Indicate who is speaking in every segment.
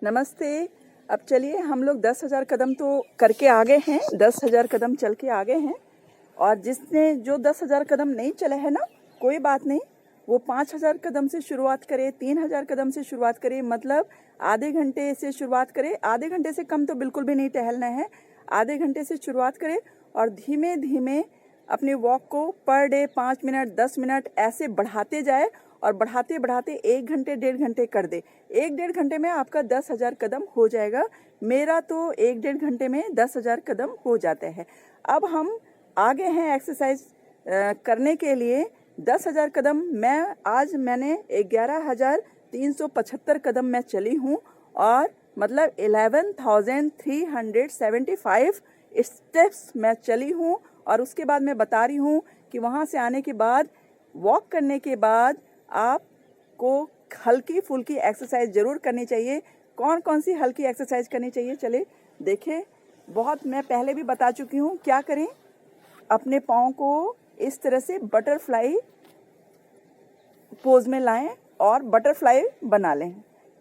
Speaker 1: नमस्ते। अब चलिए हम लोग 10,000 कदम तो करके आ गए हैं, 10,000 कदम चल के आ गए हैं। और जिसने जो 10,000 कदम नहीं चले हैं ना, कोई बात नहीं, वो 5,000 कदम से शुरुआत करे, 3,000 कदम से शुरुआत करे, मतलब आधे घंटे से शुरुआत करे। आधे घंटे से कम तो बिल्कुल भी नहीं टहलना है, आधे घंटे से शुरुआत करे और धीमे धीमे अपने वॉक को पर डे 5 मिनट 10 मिनट ऐसे बढ़ाते जाए और बढ़ाते बढ़ाते 1 घंटे 1.5 घंटे कर दे। 1-1.5 घंटे में आपका 10,000 कदम हो जाएगा। मेरा तो 1-1.5 घंटे में 10,000 कदम हो जाते हैं। अब हम आगे हैं एक्सरसाइज करने के लिए। 10,000 कदम मैंने 11,375 कदम मैं चली हूँ और मतलब 11,375 स्टेप्स मैं चली हूँ। और उसके बाद मैं बता रही हूँ कि वहाँ से आने के बाद वॉक करने के बाद आपको हल्की फुल्की एक्सरसाइज ज़रूर करनी चाहिए। कौन कौन सी हल्की एक्सरसाइज करनी चाहिए, चले देखें। बहुत मैं पहले भी बता चुकी हूँ। क्या करें, अपने पाँव को इस तरह से बटरफ्लाई पोज में लाएं और बटरफ्लाई बना लें।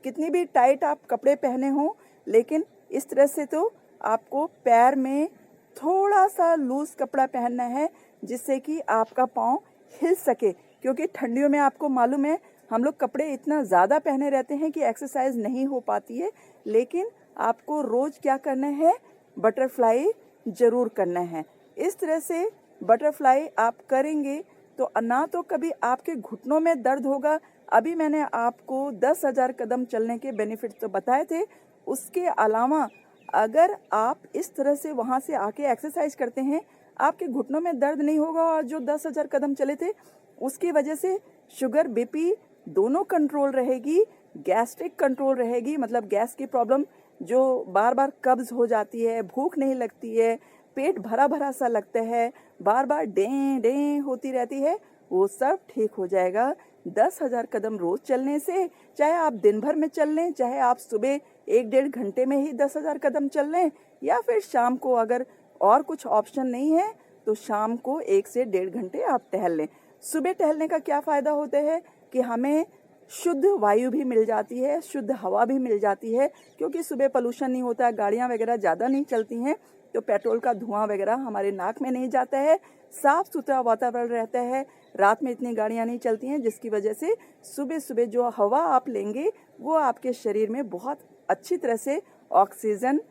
Speaker 1: कितनी भी टाइट आप कपड़े पहने हों, लेकिन इस तरह से तो आपको पैर में थोड़ा सा लूज कपड़ा पहनना है जिससे कि आपका पाँव हिल सके। क्योंकि ठंडियों में आपको मालूम है हम लोग कपड़े इतना ज़्यादा पहने रहते हैं कि एक्सरसाइज नहीं हो पाती है। लेकिन आपको रोज़ क्या करना है, बटरफ्लाई ज़रूर करना है। इस तरह से बटरफ्लाई आप करेंगे तो ना तो कभी आपके घुटनों में दर्द होगा। अभी मैंने आपको 10,000 कदम चलने के बेनिफिट तो बताए थे। उसके अलावा अगर आप इस तरह से वहाँ से आके एक्सरसाइज करते हैं, आपके घुटनों में दर्द नहीं होगा। और जो 10,000 कदम चले थे उसकी वजह से शुगर बीपी दोनों कंट्रोल रहेगी, गैस्ट्रिक कंट्रोल रहेगी, मतलब गैस की प्रॉब्लम जो बार बार कब्ज हो जाती है, भूख नहीं लगती है, पेट भरा भरा सा लगता है, बार बार डें डें होती रहती है, वो सब ठीक हो जाएगा 10,000 कदम रोज चलने से। चाहे आप दिन भर में चल लें, चाहे आप सुबह 1-1.5 घंटे में ही 10,000 कदम चल लें, या फिर शाम को अगर और कुछ ऑप्शन नहीं है तो शाम को 1 से 1.5 घंटे आप टहल लें। सुबह टहलने का क्या फ़ायदा होता है कि हमें शुद्ध वायु भी मिल जाती है, शुद्ध हवा भी मिल जाती है। क्योंकि सुबह पोल्यूशन नहीं होता, गाड़ियाँ वगैरह ज़्यादा नहीं चलती हैं, तो पेट्रोल का धुआं वगैरह हमारे नाक में नहीं जाता है, साफ़ सुथरा वातावरण रहता है। रात में इतनी गाड़ियाँ नहीं चलती हैं, जिसकी वजह से सुबह सुबह जो हवा आप लेंगे वो आपके शरीर में बहुत अच्छी तरह से ऑक्सीजन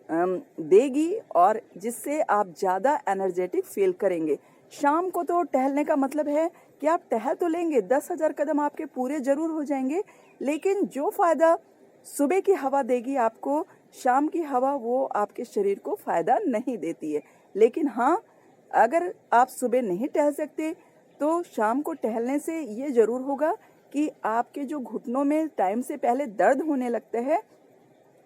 Speaker 1: देगी और जिससे आप ज़्यादा एनर्जेटिक फील करेंगे। शाम को तो टहलने का मतलब है कि आप टहल तो लेंगे, 10,000 कदम आपके पूरे ज़रूर हो जाएंगे, लेकिन जो फ़ायदा सुबह की हवा देगी आपको, शाम की हवा वो आपके शरीर को फ़ायदा नहीं देती है। लेकिन हाँ, अगर आप सुबह नहीं टहल सकते तो शाम को टहलने से ये ज़रूर होगा कि आपके जो घुटनों में टाइम से पहले दर्द होने लगता है,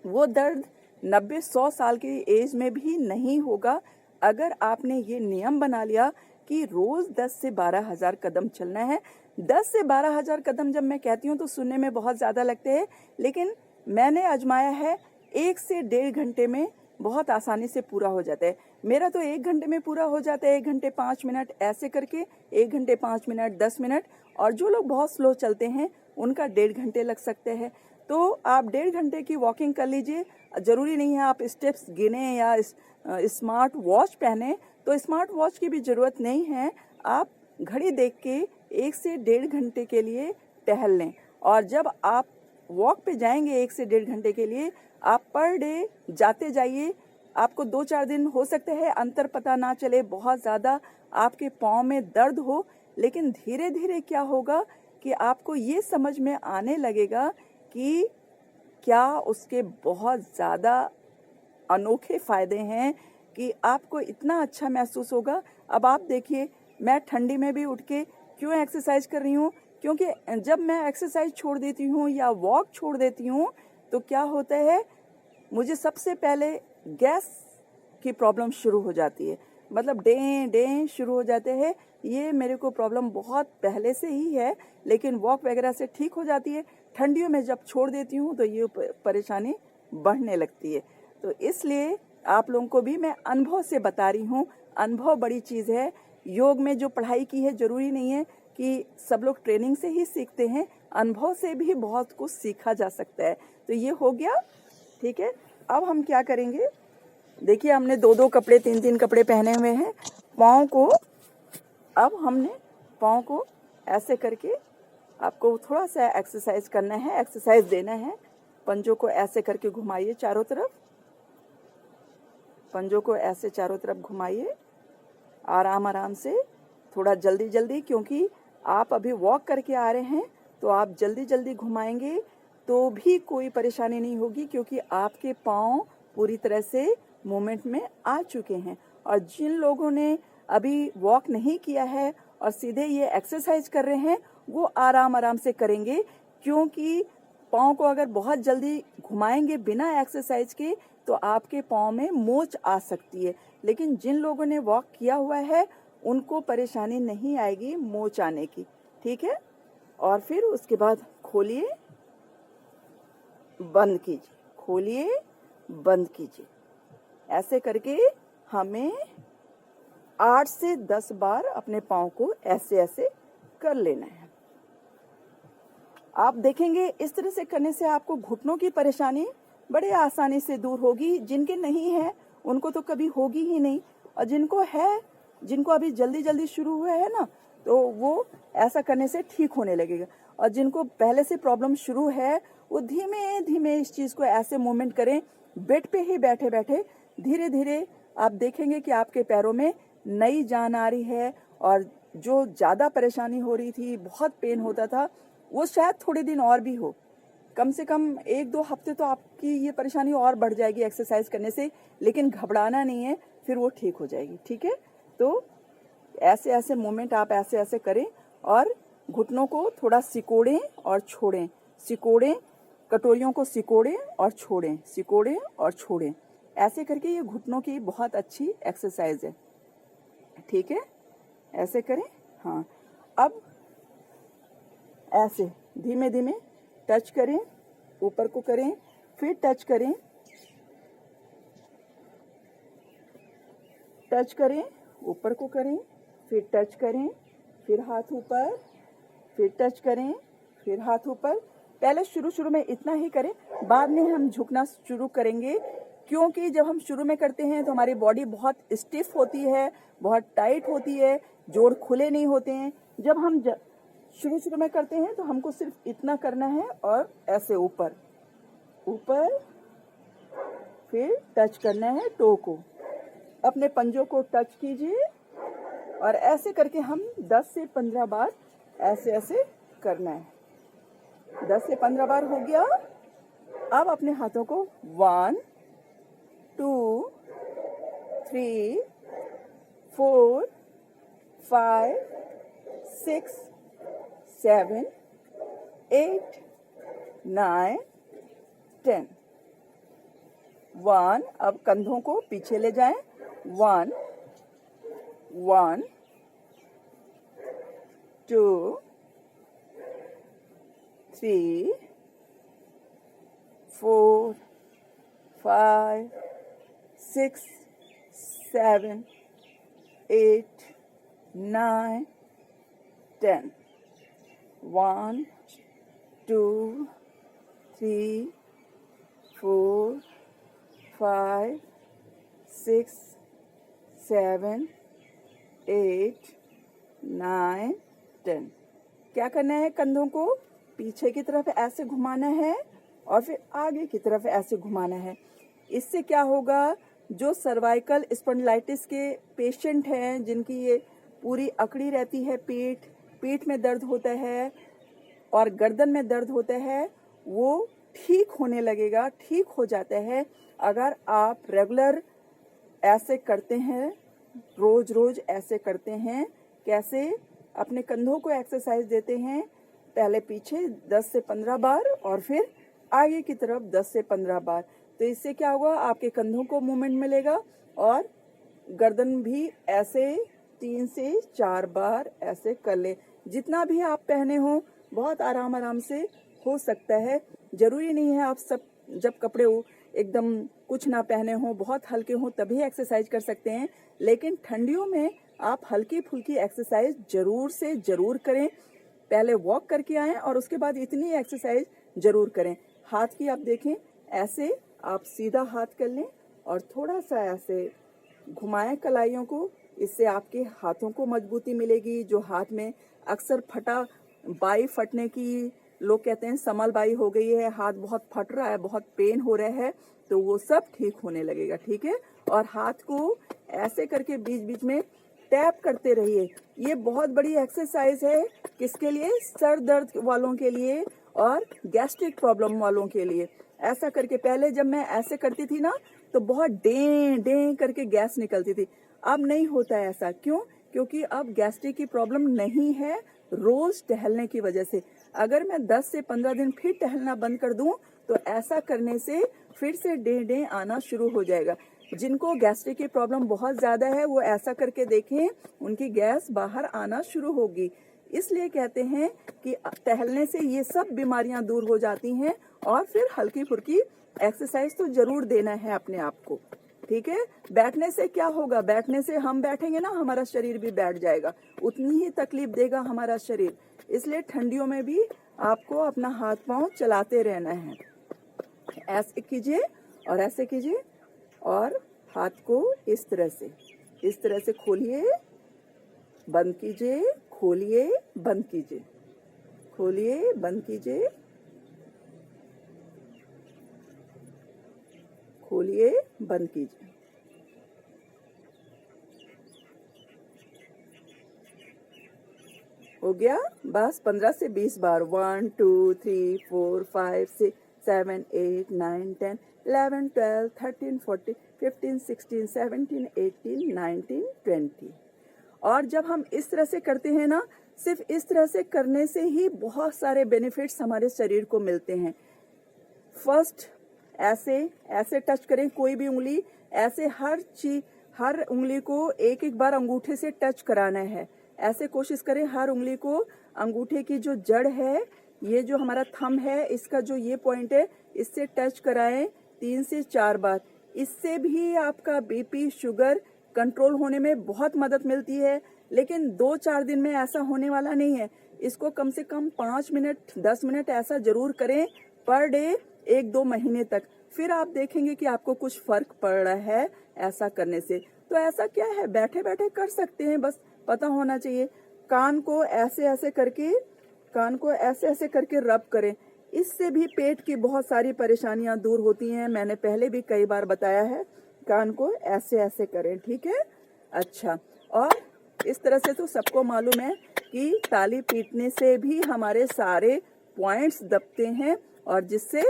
Speaker 1: वो दर्द 90-100 साल की एज में भी नहीं होगा। अगर आपने ये नियम बना लिया कि रोज़ 10 से 12,000 कदम चलना है। 10 से 12,000 कदम जब मैं कहती हूँ तो सुनने में बहुत ज़्यादा लगते हैं, लेकिन मैंने आजमाया है 1 से 1.5 घंटे में बहुत आसानी से पूरा हो जाता है। मेरा तो 1 घंटे में पूरा हो जाता है, 1 घंटे 5 मिनट ऐसे करके, 1 घंटे 5 मिनट 10 मिनट। और जो लोग बहुत स्लो चलते हैं उनका 1.5 घंटे लग सकते हैं। तो आप 1.5 घंटे की वॉकिंग कर लीजिए। ज़रूरी नहीं है आप स्टेप्स गिने या स्मार्ट वॉच पहने, तो स्मार्ट वॉच की भी ज़रूरत नहीं है। आप घड़ी देख के 1 से 1.5 घंटे के लिए टहल लें। और जब आप वॉक पे जाएंगे 1 से 1.5 घंटे के लिए, आप पर डे जाते जाइए। आपको 2-4 दिन हो सकते हैं अंतर पता ना चले, बहुत ज़्यादा आपके पाँव में दर्द हो, लेकिन धीरे धीरे क्या होगा कि आपको ये समझ में आने लगेगा कि क्या उसके बहुत ज़्यादा अनोखे फ़ायदे हैं कि आपको इतना अच्छा महसूस होगा। अब आप देखिए, मैं ठंडी में भी उठ के क्यों एक्सरसाइज कर रही हूँ, क्योंकि जब मैं एक्सरसाइज छोड़ देती हूँ या वॉक छोड़ देती हूँ तो क्या होता है, मुझे सबसे पहले गैस की प्रॉब्लम शुरू हो जाती है, मतलब डें डें शुरू हो जाते हैं। ये मेरे को प्रॉब्लम बहुत पहले से ही है, लेकिन वॉक वगैरह से ठीक हो जाती है। ठंडियों में जब छोड़ देती हूँ तो ये परेशानी बढ़ने लगती है। तो इसलिए आप लोगों को भी मैं अनुभव से बता रही हूँ, अनुभव बड़ी चीज़ है। योग में जो पढ़ाई की है, ज़रूरी नहीं है कि सब लोग ट्रेनिंग से ही सीखते हैं। अनुभव से भी बहुत कुछ सीखा जा सकता है। तो ये हो गया, ठीक है। अब हम क्या करेंगे, देखिए हमने 2-2 कपड़े 3-3 कपड़े पहने हुए हैं। पाँव को, अब हमने पाँव को ऐसे करके आपको थोड़ा सा एक्सरसाइज करना है, एक्सरसाइज देना है। पंजों को ऐसे करके घुमाइए चारों तरफ, पंजों को ऐसे चारों तरफ घुमाइए आराम आराम से, थोड़ा जल्दी जल्दी, क्योंकि आप अभी वॉक करके आ रहे हैं तो आप जल्दी जल्दी घुमाएंगे तो भी कोई परेशानी नहीं होगी, क्योंकि आपके पाँव पूरी तरह से मूवमेंट में आ चुके हैं। और जिन लोगों ने अभी वॉक नहीं किया है और सीधे ये एक्सरसाइज कर रहे हैं, वो आराम आराम से करेंगे, क्योंकि पाँव को अगर बहुत जल्दी घुमाएंगे बिना एक्सरसाइज के तो आपके पाँव में मोच आ सकती है। लेकिन जिन लोगों ने वॉक किया हुआ है उनको परेशानी नहीं आएगी मोच आने की, ठीक है। और फिर उसके बाद खोलिए, बंद कीजिए, खोलिए, बंद कीजिए। ऐसे करके हमें 8 से 10 बार अपने पाँव को ऐसे ऐसे कर लेना है। आप देखेंगे इस तरह से करने से आपको घुटनों की परेशानी बड़े आसानी से दूर होगी। जिनके नहीं है उनको तो कभी होगी ही नहीं, और जिनको है, जिनको अभी जल्दी जल्दी शुरू हुआ है ना, तो वो ऐसा करने से ठीक होने लगेगा। और जिनको पहले से प्रॉब्लम शुरू है वो धीमे धीमे इस चीज़ को ऐसे मूवमेंट करें, बेड पे ही बैठे बैठे। धीरे धीरे आप देखेंगे कि आपके पैरों में नई जान आ रही है, और जो ज़्यादा परेशानी हो रही थी, बहुत पेन होता था, वो शायद थोड़े दिन और भी हो, कम से कम 1-2 हफ्ते तो आपकी ये परेशानी और बढ़ जाएगी एक्सरसाइज करने से। लेकिन घबराना नहीं है, फिर वो ठीक हो जाएगी, ठीक है। तो ऐसे ऐसे मूवमेंट आप ऐसे ऐसे करें, और घुटनों को थोड़ा सिकोड़ें और छोड़ें, सिकोड़ें, कटोरियों को सिकोड़ें और छोड़ें, सिकोड़ें और छोड़ें। ऐसे करके ये घुटनों की बहुत अच्छी एक्सरसाइज है, ठीक है। ऐसे करें, हाँ। अब ऐसे धीमे धीमे टच करें, ऊपर को करें, फिर टच करें, टच करें, ऊपर को करें, फिर टच करें, फिर हाथ ऊपर, फिर टच करें, फिर हाथ ऊपर। पहले शुरू में इतना ही करें, बाद में हम झुकना शुरू करेंगे, क्योंकि जब हम शुरू में करते हैं तो हमारी बॉडी बहुत स्टिफ होती है, बहुत टाइट होती है, जोड़ खुले नहीं होते हैं। जब हम शुरू में करते हैं तो हमको सिर्फ इतना करना है, और ऐसे ऊपर ऊपर, फिर टच करना है टो को, अपने पंजों को टच कीजिए, और ऐसे करके हम 10 से 15 बार ऐसे ऐसे करना है। 10 से 15 बार हो गया। अब अपने हाथों को 1 2 3 4 5 6 7 8 9 10। 1, अब कंधों को पीछे ले जाएं। 1 1 2 3 4 5 6 7 8 9 10। 1 2 3 4 5 6 7 8 9 10। क्या करना है, कंधों को पीछे की तरफ ऐसे घुमाना है और फिर आगे की तरफ ऐसे घुमाना है। इससे क्या होगा, जो सर्वाइकल स्पॉन्डिलाइटिस के पेशेंट हैं, जिनकी ये पूरी अकड़ी रहती है, पीठ में दर्द होता है और गर्दन में दर्द होता है, वो ठीक होने लगेगा, ठीक हो जाता है अगर आप रेगुलर ऐसे करते हैं, रोज रोज ऐसे करते हैं। कैसे, अपने कंधों को एक्सरसाइज देते हैं, पहले पीछे 10 से 15 बार और फिर आगे की तरफ 10 से 15 बार। तो इससे क्या होगा, आपके कंधों को मूवमेंट मिलेगा और गर्दन भी ऐसे 3 से 4 बार ऐसे कर ले। जितना भी आप पहने हो बहुत आराम से हो सकता है। जरूरी नहीं है आप सब जब कपड़े एकदम कुछ ना पहने हो, बहुत हल्के हो, तभी एक्सरसाइज कर सकते हैं। लेकिन ठंडियों में आप हल्की फुल्की एक्सरसाइज जरूर से जरूर करें। पहले वॉक करके आएं और उसके बाद इतनी एक्सरसाइज जरूर करें। हाथ की आप देखें, ऐसे आप सीधा हाथ कर लें और थोड़ा सा ऐसे घुमाएं कलाइयों को। इससे आपके हाथों को मजबूती मिलेगी। जो हाथ में अक्सर बाई फटने की, लोग कहते हैं समल बाई हो गई है, हाथ बहुत फट रहा है, बहुत पेन हो रहा है, तो वो सब ठीक होने लगेगा। ठीक है, और हाथ को ऐसे करके बीच बीच में टैप करते रहिए। ये बहुत बड़ी एक्सरसाइज है। किसके लिए? सर दर्द वालों के लिए और गैस्ट्रिक प्रॉब्लम वालों के लिए। ऐसा करके, पहले जब मैं ऐसे करती थी ना तो बहुत डे डे करके गैस निकलती थी। अब नहीं होता है ऐसा। क्यों? क्योंकि अब गैस्ट्रिक की प्रॉब्लम नहीं है, रोज टहलने की वजह से। अगर मैं 10 से 15 दिन फिर टहलना बंद कर दूं तो ऐसा करने से फिर से डे डे आना शुरू हो जाएगा। जिनको गैस्ट्रिक की प्रॉब्लम बहुत ज्यादा है वो ऐसा करके देखें, उनकी गैस बाहर आना शुरू होगी। इसलिए कहते हैं कि टहलने से ये सब बीमारियां दूर हो जाती हैं। और फिर हल्की फुल्की एक्सरसाइज तो जरूर देना है अपने आप को। ठीक है, बैठने से क्या होगा? बैठने से हम बैठेंगे ना, हमारा शरीर भी बैठ जाएगा, उतनी ही तकलीफ देगा हमारा शरीर। इसलिए ठंडियों में भी आपको अपना हाथ पांव चलाते रहना है। ऐसे कीजिए और ऐसे कीजिए और हाथ को इस तरह से खोलिए, बंद कीजिए, खोलिए, बंद कीजिए, खोलिए, बंद कीजिए, खोलिए, बंद कीजिए। हो गया? बस 15 से 20 बार। 1 2 3 4 5 6 7 8 9 10 11 12 13 14 15 16 17 18 19 20। और जब हम इस तरह से करते हैं ना, सिर्फ इस तरह से करने से ही बहुत सारे बेनिफिट्स हमारे शरीर को मिलते हैं। फर्स्ट, ऐसे टच करें कोई भी उंगली, ऐसे हर उंगली को एक एक बार अंगूठे से टच कराना है। ऐसे कोशिश करें हर उंगली को, अंगूठे की जो जड़ है, ये जो हमारा थंब है, इसका जो ये पॉइंट है, इससे टच कराएं 3 से 4 बार। इससे भी आपका बीपी, शुगर कंट्रोल होने में बहुत मदद मिलती है। लेकिन 2-4 दिन में ऐसा होने वाला नहीं है। इसको कम से कम 5 मिनट 10 मिनट ऐसा जरूर करें पर डे, 1-2 महीने तक। फिर आप देखेंगे कि आपको कुछ फर्क पड़ रहा है ऐसा करने से। तो ऐसा क्या है, बैठे बैठे कर सकते हैं, बस पता होना चाहिए। कान को ऐसे ऐसे करके रब करें। इससे भी पेट की बहुत सारी परेशानियां दूर होती हैं। मैंने पहले भी कई बार बताया है। कान को ऐसे करें। ठीक है, अच्छा। और इस तरह से तो सबको मालूम है कि ताली पीटने से भी हमारे सारे पॉइंट्स दबते हैं और जिससे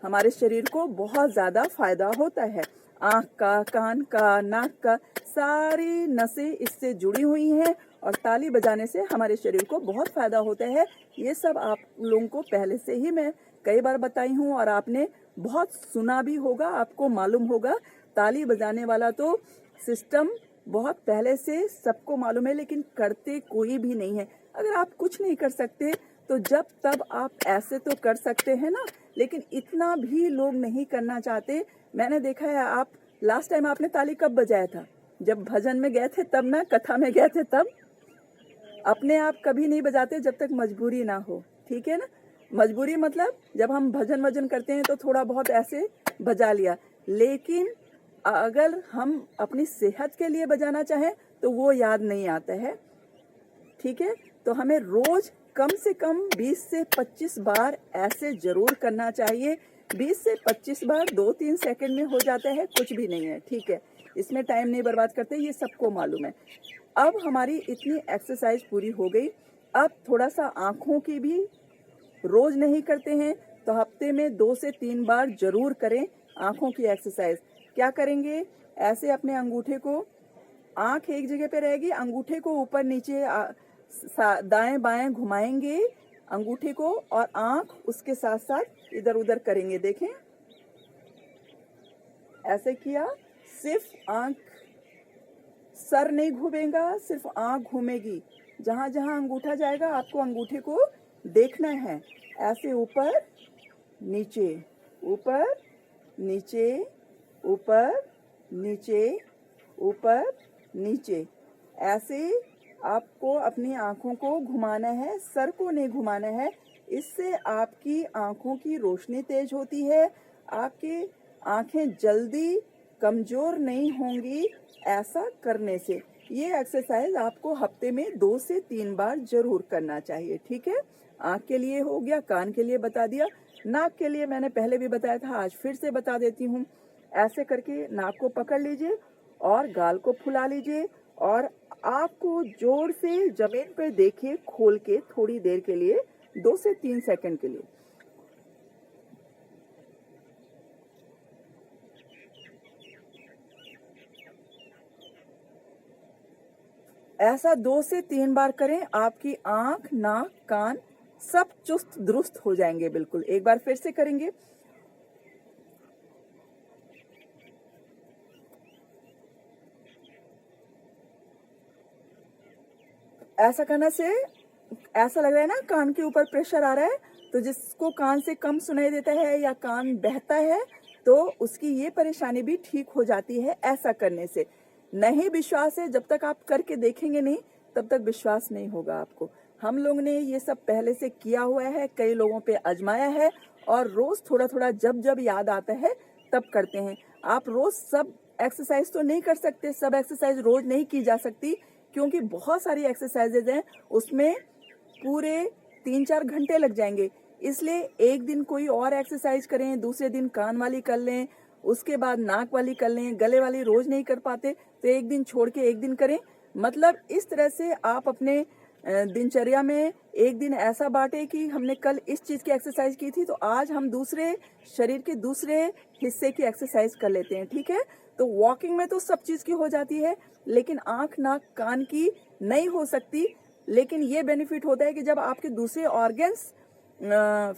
Speaker 1: हमारे शरीर को बहुत ज्यादा फायदा होता है। आंख का, कान का, नाक का, सारी नसें इससे जुड़ी हुई हैं और ताली बजाने से हमारे शरीर को बहुत फायदा होता है। ये सब आप लोगों को पहले से ही मैं कई बार बताई हूँ और आपने बहुत सुना भी होगा, आपको मालूम होगा। ताली बजाने वाला तो सिस्टम बहुत पहले से सबको मालूम है, लेकिन करते कोई भी नहीं है। अगर आप कुछ नहीं कर सकते तो जब तब आप ऐसे तो कर सकते हैं ना, लेकिन इतना भी लोग नहीं करना चाहते। मैंने देखा है, आप लास्ट टाइम आपने ताली कब बजाया था? जब भजन में गए थे तब ना, कथा में गए थे तब। अपने आप कभी नहीं बजाते जब तक मजबूरी ना हो। ठीक है ना? मजबूरी मतलब जब हम भजन वजन करते हैं तो थोड़ा बहुत ऐसे बजा लिया, लेकिन अगर हम अपनी सेहत के लिए बजाना चाहें तो वो याद नहीं आता है। ठीक है, तो हमें रोज कम से कम 20 से 25 बार ऐसे जरूर करना चाहिए। 20 से 25 बार 2-3 सेकंड में हो जाता है, कुछ भी नहीं है। ठीक है, इसमें टाइम नहीं बर्बाद करते, ये सबको मालूम है। अब हमारी इतनी एक्सरसाइज पूरी हो गई। अब थोड़ा सा आंखों की भी, रोज नहीं करते हैं तो हफ्ते में 2 से 3 बार जरूर करें आंखों की एक्सरसाइज। क्या करेंगे? ऐसे अपने अंगूठे को, आंख एक जगह पे रहेगी, अंगूठे को ऊपर नीचे दाएं बाएं घुमाएंगे अंगूठे को और आंख उसके साथ साथ इधर उधर करेंगे। देखें, ऐसे किया, सिर्फ आंख, सर नहीं घूमेगा, सिर्फ आंख घूमेगी। जहां जहां अंगूठा जाएगा आपको अंगूठे को देखना है। ऐसे ऊपर नीचे, ऊपर नीचे, ऊपर नीचे, ऊपर नीचे, ऐसे आपको अपनी आंखों को घुमाना है, सर को नहीं घुमाना है। इससे आपकी आंखों की रोशनी तेज होती है, आपकी आंखें जल्दी कमजोर नहीं होंगी ऐसा करने से। ये एक्सरसाइज आपको हफ्ते में 2 से 3 बार जरूर करना चाहिए, ठीक है। आंख के लिए हो गया, कान के लिए बता दिया, नाक के लिए मैंने पहले भी बताया था, आज फिर से बता देती हूँ। ऐसे करके नाक को पकड़ लीजिए और गाल को फुला लीजिए और आपको जोर से जमीन पर देखिए खोल के थोड़ी देर के लिए, 2 से 3 सेकंड के लिए। ऐसा 2 से 3 बार करें, आपकी आंख, नाक, कान सब चुस्त दुरुस्त हो जाएंगे बिल्कुल। एक बार फिर से करेंगे। ऐसा करने से ऐसा लग रहा है ना कान के ऊपर प्रेशर आ रहा है, तो जिसको कान से कम सुनाई देता है या कान बहता है तो उसकी ये परेशानी भी ठीक हो जाती है ऐसा करने से। नहीं विश्वास है, जब तक आप करके देखेंगे नहीं तब तक विश्वास नहीं होगा आपको। हम लोग ने ये सब पहले से किया हुआ है, कई लोगों पे आजमाया है और रोज थोड़ा थोड़ा जब जब याद आता है तब करते हैं। आप रोज सब एक्सरसाइज तो नहीं कर सकते, सब एक्सरसाइज रोज नहीं की जा सकती क्योंकि बहुत सारी एक्सरसाइजेज हैं, उसमें पूरे 3-4 घंटे लग जाएंगे। इसलिए एक दिन कोई और एक्सरसाइज करें, दूसरे दिन कान वाली कर लें, उसके बाद नाक वाली कर लें। गले वाली रोज नहीं कर पाते तो एक दिन छोड़ के एक दिन करें। मतलब इस तरह से आप अपने दिनचर्या में एक दिन ऐसा बांटे कि हमने कल इस चीज की एक्सरसाइज की थी तो आज हम दूसरे शरीर के दूसरे हिस्से की एक्सरसाइज कर लेते हैं, ठीक है। तो वॉकिंग में तो सब चीज की हो जाती है, लेकिन आंख, नाक, कान की नहीं हो सकती। लेकिन ये बेनिफिट होता है कि जब आपके दूसरे ऑर्गन्स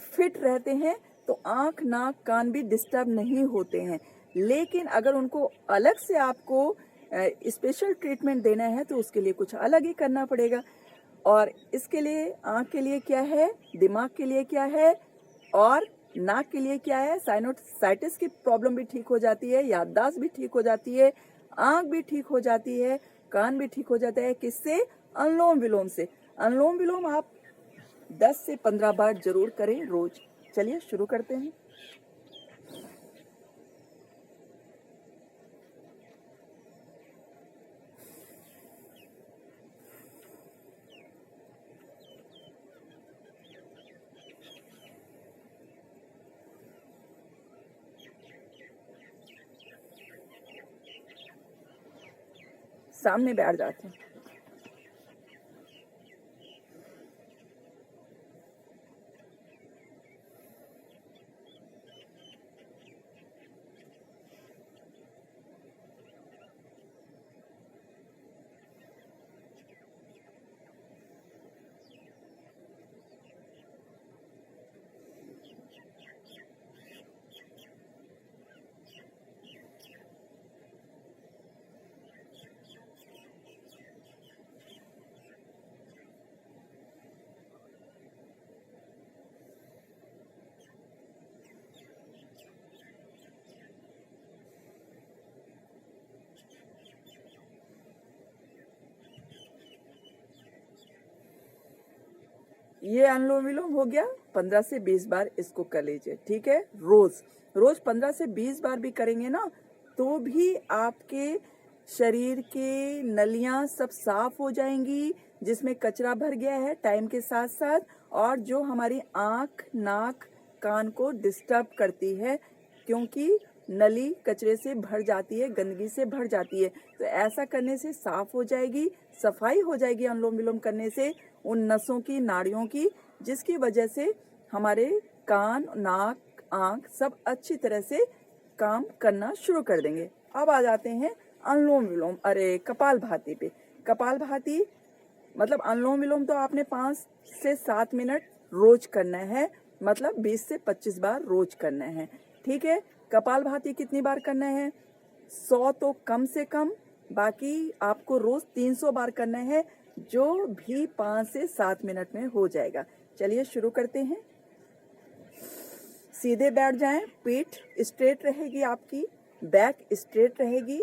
Speaker 1: फिट रहते हैं तो आंख, नाक, कान भी डिस्टर्ब नहीं होते हैं। लेकिन अगर उनको अलग से आपको स्पेशल ट्रीटमेंट देना है तो उसके लिए कुछ अलग ही करना पड़ेगा। और इसके लिए आंख के लिए क्या है, दिमाग के लिए क्या है और नाक के लिए क्या है, साइनोसाइटिस की प्रॉब्लम भी ठीक हो जाती है, याददाश्त भी ठीक हो जाती है, आंख भी ठीक हो जाती है, कान भी ठीक हो जाता है। किससे? अनुलोम विलोम से। अनुलोम विलोम आप 10 से 15 बार जरूर करें रोज। चलिए शुरू करते हैं। सामने बैठ जाते हैं। ये अनुलोम विलोम हो गया। 15 से 20 बार इसको कर लीजिए, ठीक है। रोज रोज 15 से 20 बार भी करेंगे ना तो भी आपके शरीर के नलियां सब साफ हो जाएंगी, जिसमें कचरा भर गया है टाइम के साथ साथ, और जो हमारी आंख, नाक, कान को डिस्टर्ब करती है क्योंकि नली कचरे से भर जाती है, गंदगी से भर जाती है। तो ऐसा करने से साफ हो जाएगी, सफाई हो जाएगी अनुलोम विलोम करने से उन नसों की, नाड़ियों की, जिसकी वजह से हमारे कान, नाक, आंख सब अच्छी तरह से काम करना शुरू कर देंगे। अब आ जाते हैं अनुलोम विलोम, अरे कपालभाति पे। कपालभाति मतलब अनुलोम विलोम तो आपने 5 से 7 मिनट रोज करना है, मतलब 20 से 25 बार रोज करना है, ठीक है। कपालभाति कितनी बार करना है? 100 तो कम से कम, बाकी आपको रोज 300 बार करना है, जो भी 5 से 7 मिनट में हो जाएगा। चलिए शुरू करते हैं। सीधे बैठ जाएं, पीठ स्ट्रेट रहेगी आपकी, बैक स्ट्रेट रहेगी।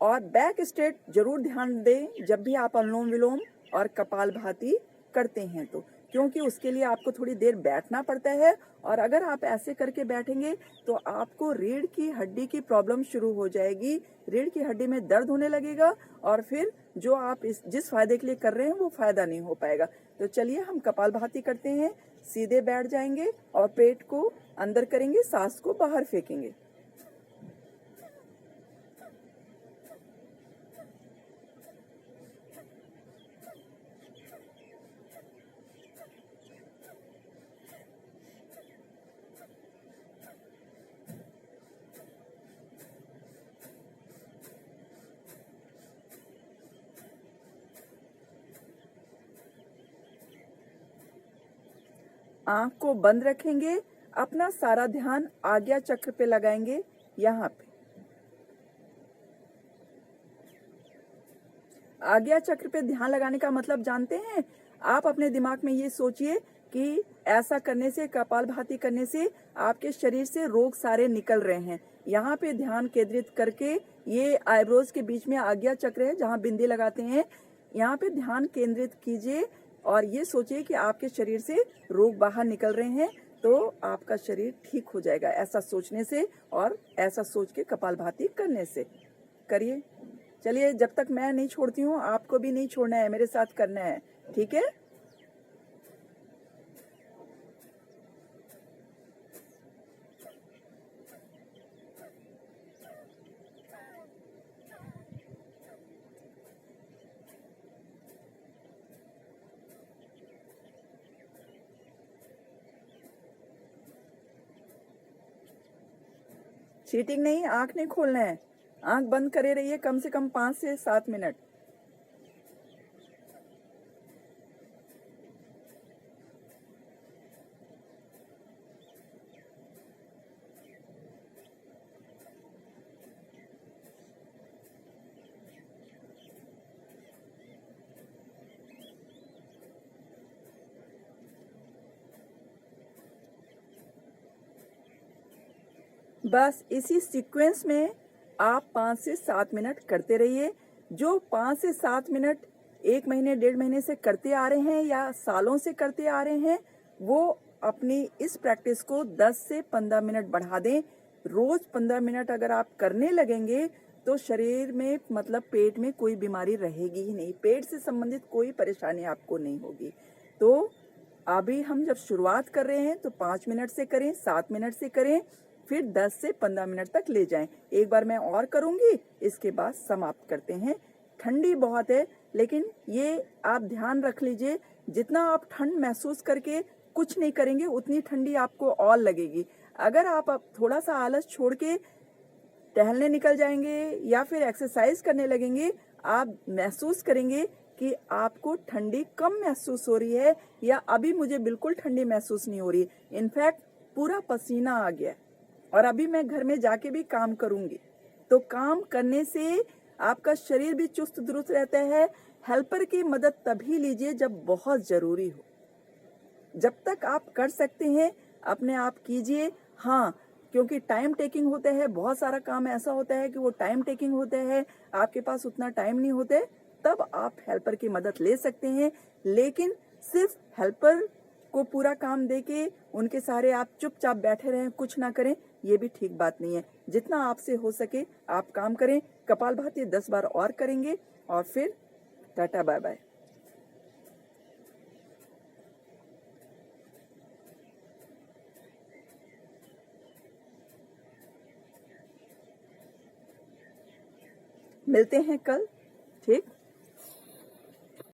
Speaker 1: और बैक स्ट्रेट जरूर ध्यान दें जब भी आप अनुलोम विलोम और कपालभाति करते हैं तो, क्योंकि उसके लिए आपको थोड़ी देर बैठना पड़ता है। और अगर आप ऐसे करके बैठेंगे तो आपको रीढ़ की हड्डी की प्रॉब्लम शुरू हो जाएगी, रीढ़ की हड्डी में दर्द होने लगेगा और फिर जो आप जिस फायदे के लिए कर रहे हैं वो फायदा नहीं हो पाएगा। तो चलिए हम कपालभाति करते हैं। सीधे बैठ जाएंगे और पेट को अंदर करेंगे, सांस को बाहर फेंकेंगे। आंख को बंद रखेंगे, अपना सारा ध्यान आज्ञा चक्र पे लगाएंगे। यहाँ पे आज्ञा चक्र पे ध्यान लगाने का मतलब जानते हैं? आप अपने दिमाग में ये सोचिए कि ऐसा करने से, कपालभाति करने से आपके शरीर से रोग सारे निकल रहे हैं। यहाँ पे ध्यान केंद्रित करके, ये आईब्रोज के बीच में आज्ञा चक्र है जहाँ बिंदी लगाते हैं, यहाँ पे ध्यान केंद्रित कीजिए और ये सोचिए कि आपके शरीर से रोग बाहर निकल रहे हैं, तो आपका शरीर ठीक हो जाएगा ऐसा सोचने से और ऐसा सोच के कपालभाति करने से। करिए। चलिए, जब तक मैं नहीं छोड़ती हूँ आपको भी नहीं छोड़ना है, मेरे साथ करना है, ठीक है? चीटिंग नहीं, आंख नहीं खोलना है, आंख बंद करे रहिए कम से कम 5 से 7 मिनट। बस इसी सीक्वेंस में आप 5 से 7 मिनट करते रहिए। जो 5 से 7 मिनट 1 महीने 1.5 महीने से करते आ रहे हैं या सालों से करते आ रहे हैं, वो अपनी इस प्रैक्टिस को 10 से 15 मिनट बढ़ा दें। रोज 15 मिनट अगर आप करने लगेंगे तो शरीर में, मतलब पेट में कोई बीमारी रहेगी ही नहीं, पेट से संबंधित कोई परेशानी आपको नहीं होगी। तो अभी हम जब शुरुआत कर रहे हैं तो 5 मिनट से करें, 7 मिनट से करें, फिर 10 से 15 मिनट तक ले जाएं। एक बार मैं और करूंगी, इसके बाद समाप्त करते हैं। ठंडी बहुत है, लेकिन ये आप ध्यान रख लीजिए, जितना आप ठंड महसूस करके कुछ नहीं करेंगे उतनी ठंडी आपको और लगेगी। अगर आप अब थोड़ा सा आलस छोड़ के टहलने निकल जाएंगे या फिर एक्सरसाइज करने लगेंगे, आप महसूस करेंगे कि आपको ठंडी कम महसूस हो रही है या अभी मुझे बिल्कुल ठंडी महसूस नहीं हो रही। इनफैक्ट पूरा पसीना आ गया और अभी मैं घर में जाके भी काम करूंगी। तो काम करने से आपका शरीर भी चुस्त दुरुस्त रहता है। हेल्पर की मदद तभी लीजिए जब बहुत जरूरी हो। जब तक आप कर सकते हैं अपने आप कीजिए। हाँ, क्योंकि टाइम टेकिंग होता है, बहुत सारा काम ऐसा होता है कि वो टाइम टेकिंग होता है, आपके पास उतना टाइम नहीं होता है, तब आप हेल्पर की मदद ले सकते हैं। लेकिन सिर्फ हेल्पर को पूरा काम देके उनके सहारे आप चुपचाप बैठे रहें, कुछ ना करें, ये भी ठीक बात नहीं है। जितना आपसे हो सके आप काम करें। कपालभाति 10 बार और करेंगे और फिर टाटा बाय बाय। मिलते हैं कल, ठीक?